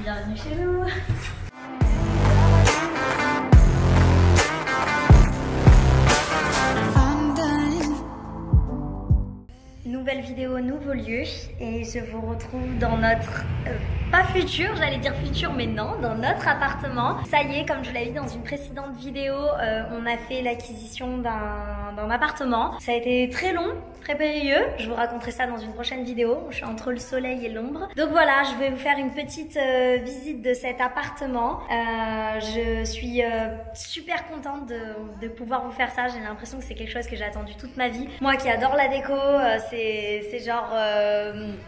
bienvenue chez nous. Nouvelle vidéo, nouveau lieu et je vous retrouve dans notre, pas futur, j'allais dire futur mais non, dans notre appartement. Ça y est, comme je vous l'avais dit dans une précédente vidéo, on a fait l'acquisition d'un appartement. Ça a été très long, très périlleux, je vous raconterai ça dans une prochaine vidéo. Je suis entre le soleil et l'ombre. Donc voilà, je vais vous faire une petite visite de cet appartement. Je suis super contente de pouvoir vous faire ça. J'ai l'impression que c'est quelque chose que j'ai attendu toute ma vie. Moi qui adore la déco, c'est genre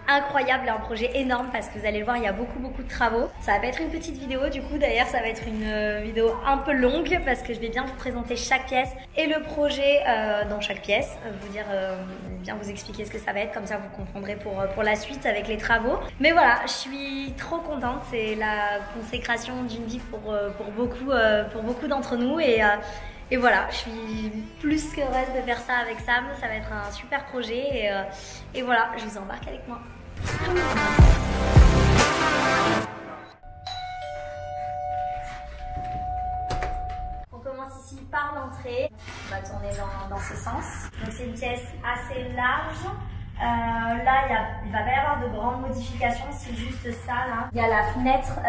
incroyable, un projet énorme parce que vous allez le voir, il y a beaucoup de travaux. Ça va pas être une petite vidéo du coup, d'ailleurs ça va être une vidéo un peu longue parce que je vais bien vous présenter chaque pièce et le projet dans chaque pièce, vous dire bien vous expliquer ce que ça va être, comme ça vous comprendrez pour la suite avec les travaux. Mais voilà, je suis trop contente, c'est la consécration d'une vie pour beaucoup d'entre nous et voilà, je suis plus qu'heureuse de faire ça avec Sam, ça va être un super projet et voilà, je vous embarque avec moi. On commence ici par l'entrée, on va tourner dans ce sens. Donc c'est une pièce assez large. Là, il va pas y avoir de grandes modifications, c'est juste ça là. Il y a la fenêtre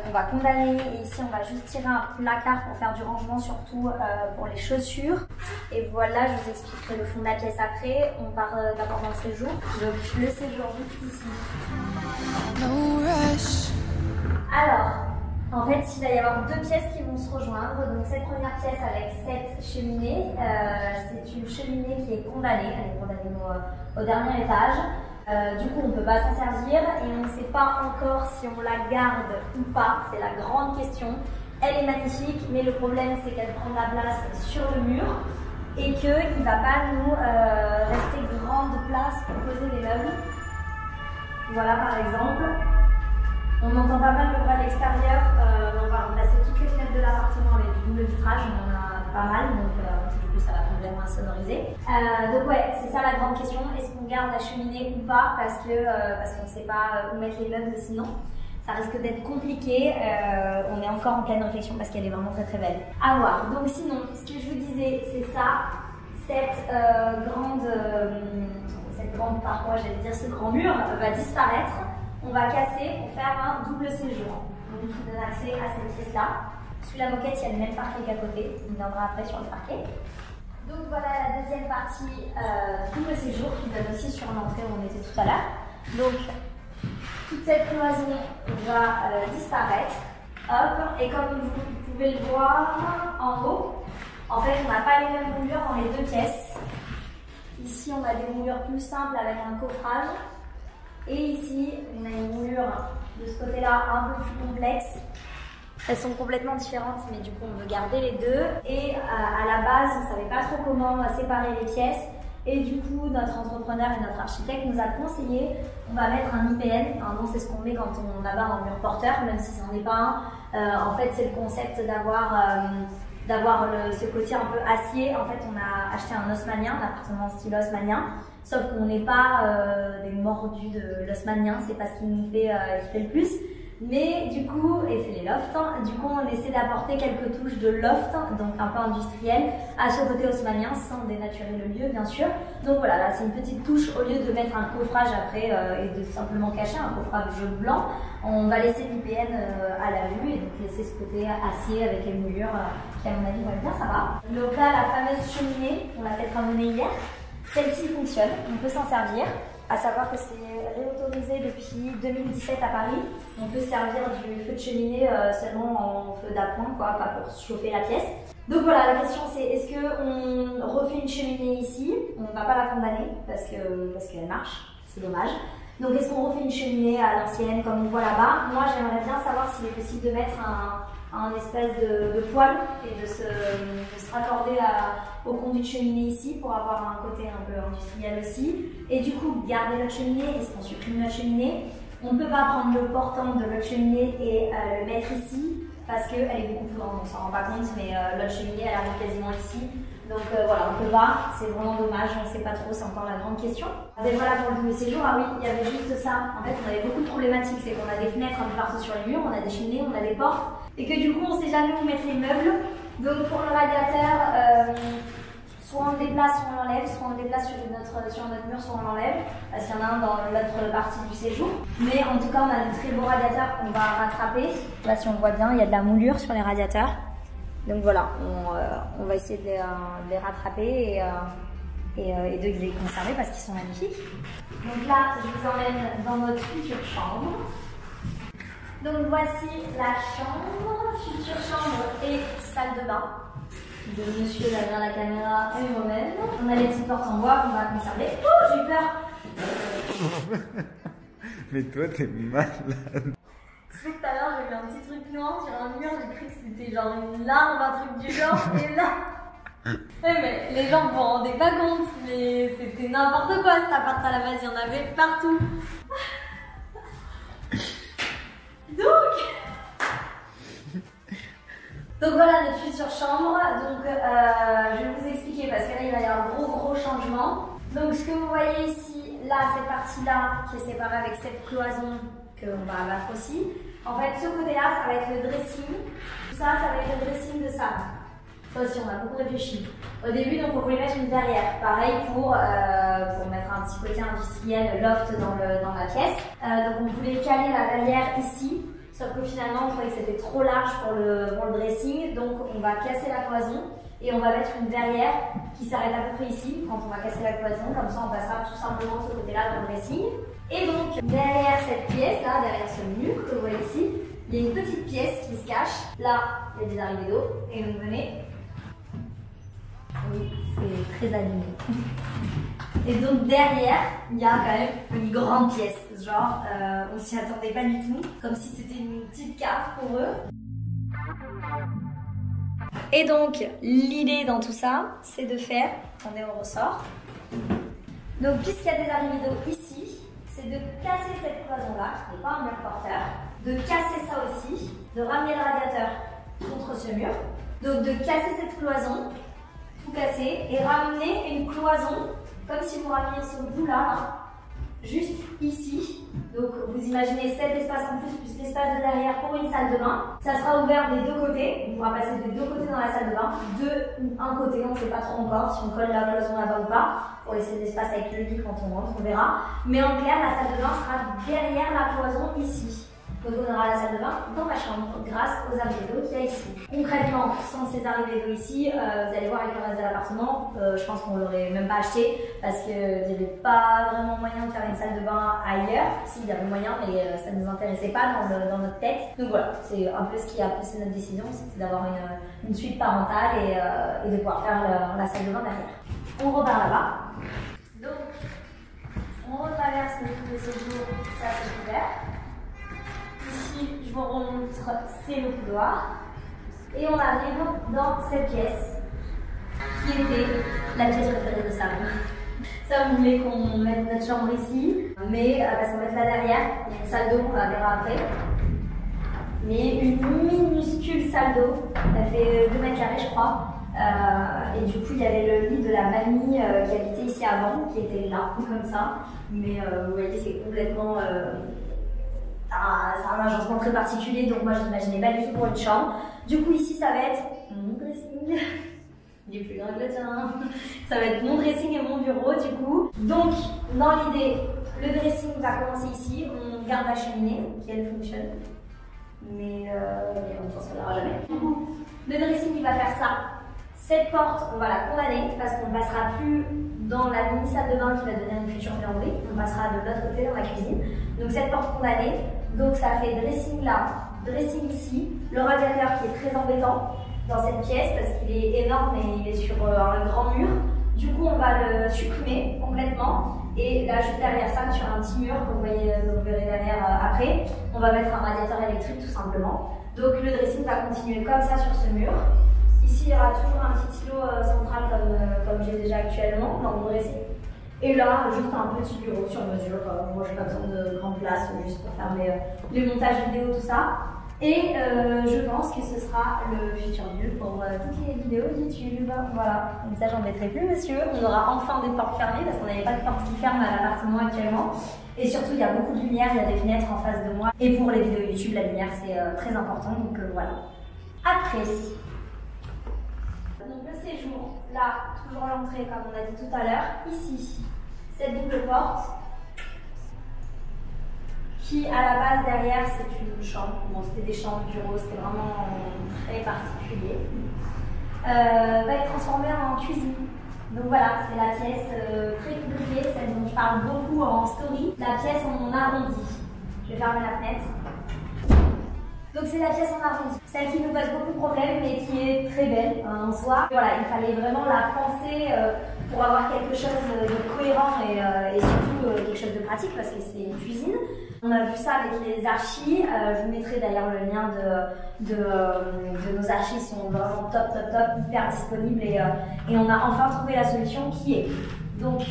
qu'on va condamner et ici on va juste tirer un placard pour faire du rangement, surtout pour les chaussures. Et voilà, je vous expliquerai le fond de la pièce après. On part d'abord dans le séjour. Donc le séjour juste ici. Alors, en fait, il va y avoir deux pièces qui vont se rejoindre. Donc cette première pièce avec cette cheminée, c'est une cheminée qui est condamnée. Elle est condamnée au dernier étage. Du coup, on ne peut pas s'en servir et on ne sait pas encore si on la garde ou pas. C'est la grande question. Elle est magnifique, mais le problème c'est qu'elle prend de la place sur le mur et qu'il ne va pas nous rester grande place pour poser les meubles. Voilà par exemple. On entend pas mal le bruit à l'extérieur, on va remplacer toutes les fenêtres de l'appartement avec du double vitrage, on en a pas mal, donc du coup ça va complètement insonoriser. Donc ouais, c'est ça la grande question, est-ce qu'on garde la cheminée ou pas, parce qu'on ne sait pas où mettre les meubles sinon. Ça risque d'être compliqué, on est encore en pleine réflexion parce qu'elle est vraiment très belle. À voir, donc sinon, ce que je vous disais, c'est ça, cette grande paroi, j'allais dire ce grand mur, va disparaître. On va casser pour faire un double séjour, donc qui donne accès à cette pièce-là. Sous la moquette, il y a le même parquet qu'à côté, on viendra après sur le parquet. Donc voilà la deuxième partie double séjour qui donne aussi sur l'entrée où on était tout à l'heure. Donc toute cette cloison va disparaître. Hop, et comme vous pouvez le voir en haut, en fait on n'a pas les mêmes moulures dans les deux pièces. Ici on a des moulures plus simples avec un coffrage. Et ici, on a une moulure de ce côté-là un peu plus complexe. Elles sont complètement différentes, mais du coup, on veut garder les deux. Et à la base, on ne savait pas trop comment séparer les pièces. Et du coup, notre entrepreneur et notre architecte nous a conseillé, on va mettre un IPN. Enfin, non, c'est ce qu'on met quand on abat un mur porteur, même si ça n'en est pas un. En fait, c'est le concept d'avoir ce côté un peu acier. En fait, on a acheté un haussmannien, un appartement style haussmannien. Sauf qu'on n'est pas des mordus de l'haussmannien, c'est pas ce qui nous fait le plus. Mais du coup, et c'est les lofts, du coup on essaie d'apporter quelques touches de loft, donc un peu industriel, à ce côté haussmannien sans dénaturer le lieu bien sûr. Donc voilà, là c'est une petite touche, au lieu de mettre un coffrage après et de simplement cacher un coffrage blanc, on va laisser l'IPN à la vue et donc laisser ce côté acier avec les moulures qui à mon avis vont bien, ça va. Donc là la fameuse cheminée, on l'a fait ramener hier. Celle-ci fonctionne, on peut s'en servir. À savoir que c'est réautorisé depuis 2017 à Paris. On peut servir du feu de cheminée seulement en feu d'appoint, quoi, pas pour chauffer la pièce. Donc voilà, la question c'est est-ce qu'on refait une cheminée ici? On ne va pas la condamner parce qu'elle marche, c'est dommage. Donc est-ce qu'on refait une cheminée à l'ancienne comme on voit là-bas? Moi j'aimerais bien savoir s'il est possible de mettre un espèce de poêle et de se raccorder au conduit de cheminée ici pour avoir un côté un peu industriel aussi. Et du coup, garder notre cheminée, est-ce qu'on supprime notre cheminée? On ne peut pas prendre le portant de notre cheminée et le mettre ici. parce qu'elle est beaucoup plus grande, on s'en rend pas compte, mais l'autre cheminée elle arrive quasiment ici. Donc voilà, on peut voir, c'est vraiment dommage, on ne sait pas trop, c'est encore la grande question. Et voilà pour le double séjour, ah oui, il y avait juste ça. En fait, on avait beaucoup de problématiques, c'est qu'on a des fenêtres un peu partout sur les murs, on a des cheminées, on a des portes, et que du coup, on ne sait jamais où mettre les meubles. Donc pour le radiateur, soit on le déplace, soit on l'enlève, soit on le déplace sur notre mur, soit on l'enlève, parce qu'il y en a un dans l'autre partie du séjour. Mais en tout cas, on a de très beaux radiateurs qu'on va rattraper. Là, si on voit bien, il y a de la moulure sur les radiateurs. Donc voilà, on va essayer de les rattraper et de les conserver parce qu'ils sont magnifiques. Donc là, je vous emmène dans notre future chambre. Donc voici la chambre, future chambre et salle de bain de monsieur derrière la caméra et moi-même. On a les petites portes en bois qu'on va conserver. Oh, j'ai eu peur. Mais toi, t'es malade. Tu sais que tout à l'heure, j'ai vu un petit truc noir sur un mur, j'ai cru que c'était genre une larve, un truc du genre, et là... Ouais, mais les gens ne vous rendaient pas compte, mais c'était n'importe quoi cet appart à la base, il y en avait partout. Donc voilà notre future chambre. Donc je vais vous expliquer parce que là il va y avoir un gros changement. Donc ce que vous voyez ici, là cette partie-là qui est séparée avec cette cloison qu'on va abattre aussi. En fait ce côté-là ça va être le dressing. Tout ça, ça va être le dressing de sable. Ça aussi on a beaucoup réfléchi. Au début donc on voulait mettre une verrière. Pareil pour mettre un petit côté industriel loft dans la pièce. Donc on voulait caler la verrière ici. Sauf que finalement, on trouvait que c'était trop large pour le dressing, donc on va casser la cloison et on va mettre une verrière qui s'arrête à peu près ici quand on va casser la cloison, comme ça on passera tout simplement de ce côté-là dans le dressing. Et donc derrière cette pièce-là, derrière ce mur que vous voyez ici, il y a une petite pièce qui se cache. Là, il y a des arrivées d'eau et donc venez. Oui, c'est très abîmé. Et donc derrière, il y a quand même une grande pièce. Genre, on s'y attendait pas du tout, comme si c'était une petite cave pour eux. Et donc, l'idée dans tout ça, c'est de faire, attendez, on ressort. Donc, puisqu'il y a des arrivées d'eau ici, c'est de casser cette cloison-là, qui n'est pas un mur porteur, de casser ça aussi, de ramener le radiateur contre ce mur, donc de casser cette cloison, tout casser, et ramener une cloison, comme si vous rameniez ce bout-là, juste ici. Donc vous imaginez cet espace en plus l'espace de derrière pour une salle de bain. Ça sera ouvert des deux côtés. On pourra passer des deux côtés dans la salle de bain. Un côté, on ne sait pas trop encore si on colle la cloison là-bas ou pas, pour laisser de l'espace avec le lit quand on rentre, on verra. Mais en clair, la salle de bain sera derrière la cloison ici. Donc on aura la salle de bain dans la chambre grâce aux arrivées d'eau qu'il y a ici. Concrètement, sans ces arrivées d'eau ici, vous allez voir avec le reste de l'appartement, je pense qu'on ne l'aurait même pas acheté parce qu'il n'y avait pas vraiment moyen de faire une salle de bain ailleurs. Si, il y avait moyen, mais ça ne nous intéressait pas dans notre tête. Donc voilà, c'est un peu ce qui a poussé notre décision, c'était d'avoir une suite parentale et de pouvoir faire la salle de bain derrière. On repart là-bas. Donc, on retraverse le tout de séjour, ça c'est ouvert. Ici, je vous remontre, c'est le couloir. Et on arrive dans cette pièce qui était la pièce préférée de Sam. Sam voulait qu'on mette notre chambre ici, mais parce qu'on va mettre là derrière, il y a une salle d'eau qu'on la verra après. Mais une minuscule salle d'eau, elle fait 2 mètres carrés je crois. Et du coup, il y avait le lit de la mamie qui habitait ici avant, qui était là, comme ça. Mais vous voyez, c'est complètement... c'est un agencement très particulier, donc moi je n'imaginais pas du tout pour une chambre. Du coup ici ça va être mon dressing, il est plus grand que le tien. Ça va être mon dressing et mon bureau du coup. Donc dans l'idée, le dressing va commencer ici, on garde la cheminée qui elle fonctionne. Mais on ne s'en servira jamais. Du coup, le dressing il va faire ça. Cette porte, on va la condamner parce qu'on ne passera plus dans la mini salle de bain qui va devenir une future buanderie. On passera de l'autre côté dans la cuisine. Donc cette porte condamnée. Donc ça fait dressing là, dressing ici. Le radiateur qui est très embêtant dans cette pièce parce qu'il est énorme et il est sur un grand mur. Du coup, on va le supprimer complètement. Et là, juste derrière ça, sur un petit mur que vous verrez derrière après, on va mettre un radiateur électrique tout simplement. Donc le dressing va continuer comme ça sur ce mur. Ici, il y aura toujours un petit îlot central comme j'ai déjà actuellement dans mon dressing. Et là, juste un petit bureau sur mesure. Moi, j'ai pas besoin de grande place, juste pour faire les montages vidéo, tout ça. Et je pense que ce sera le futur lieu pour toutes les vidéos YouTube. Voilà, comme ça j'en mettrai plus, monsieur. On aura enfin des portes fermées parce qu'on n'avait pas de porte qui ferme à l'appartement actuellement. Et surtout, il y a beaucoup de lumière, il y a des fenêtres en face de moi. Et pour les vidéos YouTube, la lumière c'est très important, donc voilà. Après, donc le séjour, là, toujours l'entrée comme on a dit tout à l'heure. Ici, cette double porte. Qui à la base derrière c'est une chambre, bon c'était des chambres bureaux, c'était vraiment très particulier, va être transformée en cuisine. Donc voilà, c'est la pièce très compliquée, celle dont je parle beaucoup en story, la pièce en arrondi. Je vais fermer la fenêtre. Donc c'est la pièce en arrondi, celle qui nous pose beaucoup de problèmes mais qui est très belle en soi. Voilà, il fallait vraiment la penser pour avoir quelque chose de cohérent et surtout quelque chose de pratique parce que c'est une cuisine. On a vu ça avec les archis, je vous mettrai d'ailleurs le lien de nos archis, ils sont vraiment top, hyper disponibles et on a enfin trouvé la solution qui est. Donc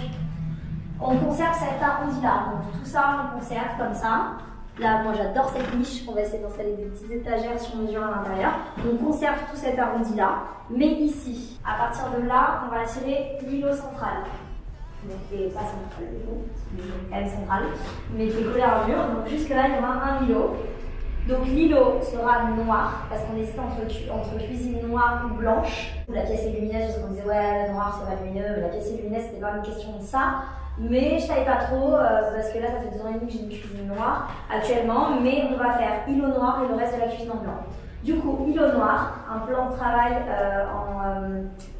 on conserve cet arrondi là, donc tout ça on conserve comme ça. Là moi j'adore cette niche, on va essayer d'installer des petites étagères sur mesure à l'intérieur. On conserve tout cet arrondi là, mais ici, à partir de là, on va tirer l'îlot central. Donc qui n'est pas central du coup, mais quand même central, mais qui est collé à un mur. Donc jusque là il y aura un îlot. Donc l'îlot sera noir, parce qu'on hésite entre cuisine noire ou blanche. La pièce est lumineuse, parce qu'on disait ouais, le noir c'est pas lumineux, mais la pièce est lumineuse, c'était pas une question de ça. Mais je savais pas trop, parce que là ça fait 2 ans et demi que j'ai une cuisine noire actuellement, mais on va faire îlot noir et le reste de la cuisine en blanc. Du coup, îlot noir, un plan de travail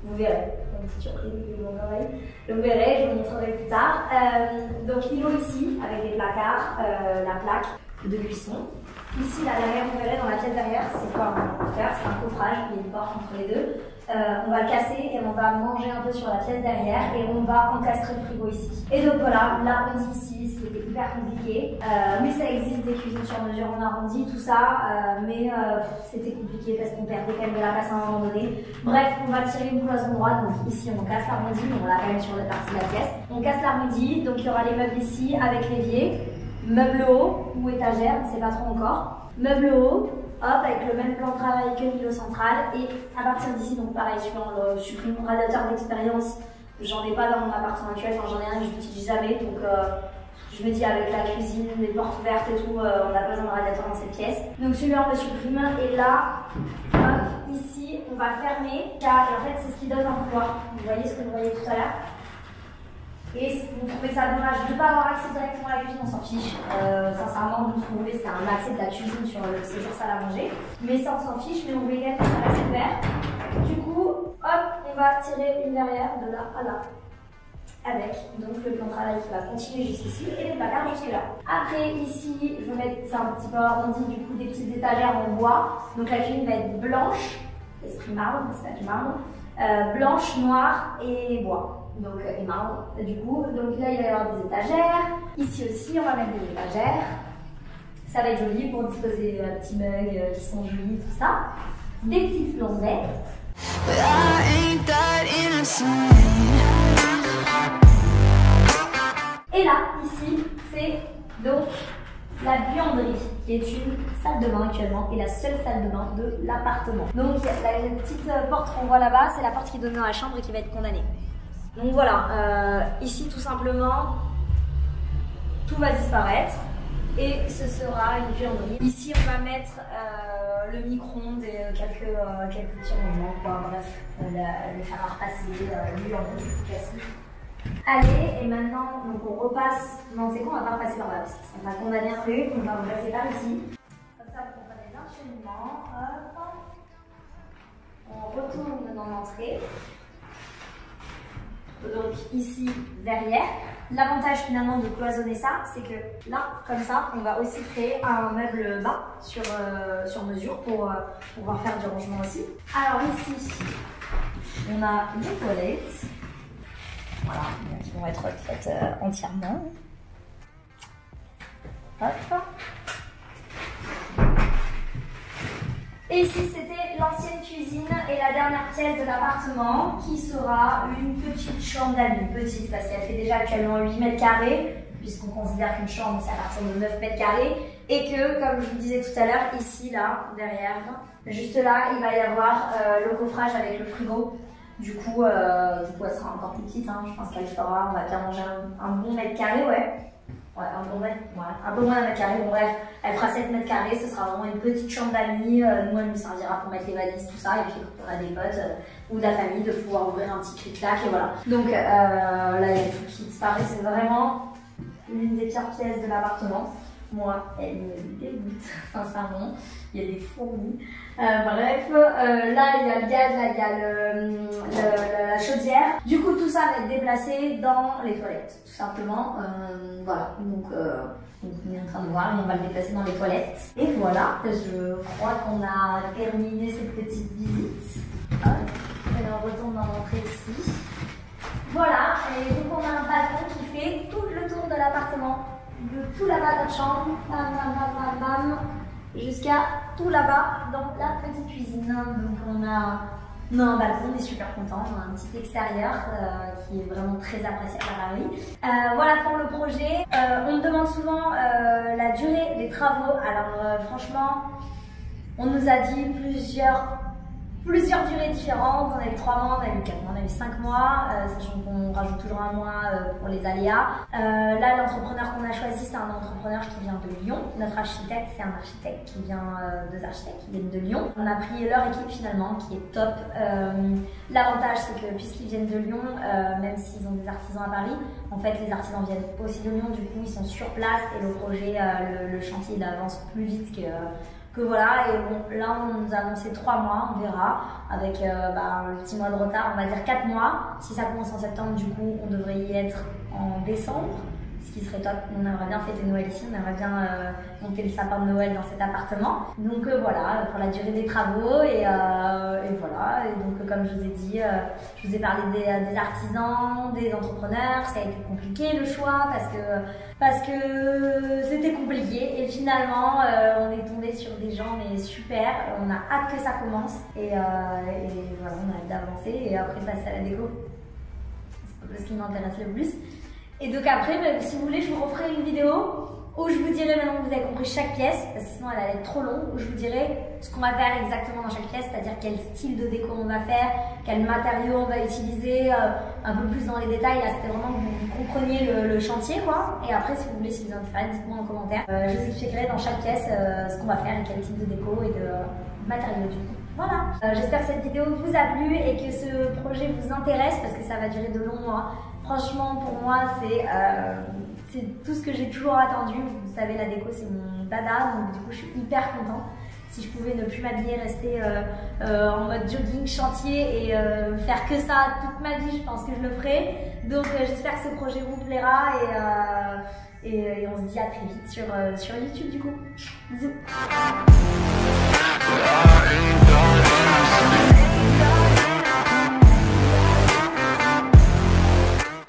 vous verrez, une petite surprise du mon travail. Vous verrez, je vous montrerai plus tard. Donc îlot ici, avec des placards, la plaque de cuisson. Ici, là derrière, vous verrez dans la pièce derrière, c'est quoi on va faire? C'est un coffrage, il y a une porte entre les deux. On va le casser et on va manger un peu sur la pièce derrière et on va encastrer le frigo ici. Et donc voilà, l'arrondi ici, ce qui était hyper compliqué. Oui, ça existe des cuisines sur mesure en arrondi, tout ça, mais c'était compliqué parce qu'on perdait quand même de la place à un moment donné. Bref, on va tirer une cloison droite, donc ici on casse l'arrondi, mais on l'a quand même sur la partie de la pièce. On casse l'arrondi, donc il y aura les meubles ici avec l'évier, meuble haut ou étagère, on ne sait pas trop encore. Meuble haut, hop, avec le même plan de travail que l'îlot central. Et à partir d'ici, donc pareil, je supprime mon radiateur d'expérience. J'en ai pas dans mon appartement actuel, enfin j'en ai un que je n'utilise jamais. Donc je me dis avec la cuisine, les portes ouvertes et tout, on n'a pas besoin de radiateur dans cette pièce. Donc celui-là on le supprime. Et là, hop, ici, on va fermer. Car en fait, c'est ce qui donne un poids. Vous voyez ce que vous voyez tout à l'heure. Et vous trouvez ça dommage de ne pas avoir accès directement à la cuisine, on s'en fiche. Sincèrement, nous, ce qu'on voulait, c'était un accès de la cuisine sur le séjour salle à manger. Mais ça, on s'en fiche, mais on voulait quand même que ça reste ouvert. Du coup, hop, on va tirer une verrière de là à là. Avec donc le plan de travail qui va continuer jusqu'ici et les placards jusque là. Après, ici, je vais mettre ça un petit peu arrondi, du coup, des petites étagères en bois. Donc la cuisine va être blanche, esprit marbre, c'est pas du marbre, blanche, noire et bois. Donc, et marbre, du coup, donc là il va y avoir des étagères. Ici aussi, on va mettre des étagères. Ça va être joli pour disposer des petits mugs qui sont jolis, tout ça. Des petites flambettes. Et là, ici, c'est donc la buanderie, qui est une salle de bain actuellement et la seule salle de bain de l'appartement. Donc, la petite porte qu'on voit là-bas, c'est la porte qui donne dans la chambre et qui va être condamnée. Donc voilà, ici tout simplement, tout va disparaître et ce sera une buanderie. Ici on va mettre le micro-ondes et quelques petits rangements, quoi. Bref, le fer à repasser, lui en fait c'est tout classique. Allez, et maintenant donc on repasse, non c'est quoi, on va pas repasser par là parce qu'on va condamner un truc, on va repasser par ici. Comme ça vous comprenez l'enchaînement, hop, on retourne dans l'entrée. Donc ici derrière, l'avantage finalement de cloisonner ça, c'est que là, comme ça, on va aussi créer un meuble bas sur mesure pour pouvoir faire du rangement aussi. Alors ici, on a des toilettes, voilà, qui vont être faites entièrement. Hop. Et ici, c'était l'ancienne cuisine et la dernière pièce de l'appartement qui sera une petite chambre d'amis. Petite parce qu'elle fait déjà actuellement 8 mètres carrés. puisqu'on considère qu'une chambre c'est à partir de 9 mètres carrés et que, comme je vous disais tout à l'heure, ici, là, derrière, juste là, il va y avoir le coffrage avec le frigo. Du coup, elle sera encore plus petite, hein. Je pense qu'elle fera, on va bien manger un bon mètre carré, ouais. Ouais, un peu moins d'un mètre carré. Bon, bref, elle fera 7 mètres carrés. Ce sera vraiment une petite chambre d'amis. Nous, elle nous servira pour mettre les valises, tout ça. Et puis, quand on a des potes ou de la famille, de pouvoir ouvrir un petit clic-clac. Et voilà. Donc, là, il y a tout qui disparaît. C'est vraiment l'une des pires pièces de l'appartement. Moi, elle me dégoûte, sincèrement. Il y a des fourmis. Bref, là, il y a le gaz, là, il y a la chaudière. Du coup, tout ça va être déplacé dans les toilettes, tout simplement. Voilà, donc on est en train de voir et on va le déplacer dans les toilettes. Et voilà, je crois qu'on a terminé cette petite visite. Hop, et on retourne dans l'entrée ici. Voilà, et donc on a un balcon qui fait tout le tour de l'appartement. De tout là-bas dans la chambre, bam, bam, bam, bam, bam, jusqu'à tout là-bas dans la petite cuisine. Donc on a un balcon, on est super content, on a un petit extérieur qui est vraiment très appréciable à Paris. Voilà pour le projet. On me demande souvent la durée des travaux. Alors franchement, on nous a dit plusieurs durées différentes. On a eu 3 mois, on a eu 4 mois, on a eu 5 mois, sachant qu'on rajoute toujours un mois pour les aléas. Là, l'entrepreneur qu'on a choisi, c'est un entrepreneur qui vient de Lyon. Notre architecte, c'est un architecte qui vient, 2 architectes qui viennent de Lyon. On a pris leur équipe finalement, qui est top. L'avantage, c'est que puisqu'ils viennent de Lyon, même s'ils ont des artisans à Paris, en fait, les artisans viennent aussi de Lyon. Du coup, ils sont sur place et le projet, le chantier, il avance plus vite que voilà. Et bon, là on nous a annoncé 3 mois, on verra, avec le petit mois de retard, on va dire 4 mois. Si ça commence en septembre, du coup on devrait y être en décembre, ce qui serait top. On aimerait bien fêter Noël ici, on aimerait bien monter le sapin de Noël dans cet appartement. Donc voilà, pour la durée des travaux et voilà. Et donc comme je vous ai dit, je vous ai parlé des artisans, des entrepreneurs. Ça a été compliqué le choix parce que c'était compliqué et finalement on est tombé sur des gens mais super. On a hâte que ça commence et voilà, on a hâte d'avancer et après passer à la déco. C'est ce qui m'intéresse le plus. Et donc après, si vous voulez, je vous referai une vidéo où je vous dirai, maintenant que vous avez compris chaque pièce, parce que sinon elle allait être trop longue, où je vous dirai ce qu'on va faire exactement dans chaque pièce, c'est-à-dire quel style de déco on va faire, quels matériaux on va utiliser, un peu plus dans les détails. Là, c'était vraiment que vous compreniez le chantier, quoi. Et après, si vous voulez, si vous intéressez, dites-moi en commentaire. Je vous expliquerai dans chaque pièce ce qu'on va faire et quel type de déco et de matériaux du coup. Voilà, j'espère que cette vidéo vous a plu et que ce projet vous intéresse parce que ça va durer de longs mois. Franchement, pour moi, c'est tout ce que j'ai toujours attendu. Vous savez, la déco, c'est mon dada, donc du coup, je suis hyper contente. Si je pouvais ne plus m'habiller, rester en mode jogging, chantier et faire que ça toute ma vie, je pense que je le ferai. Donc, j'espère que ce projet vous plaira et on se dit à très vite sur YouTube du coup. Bisous.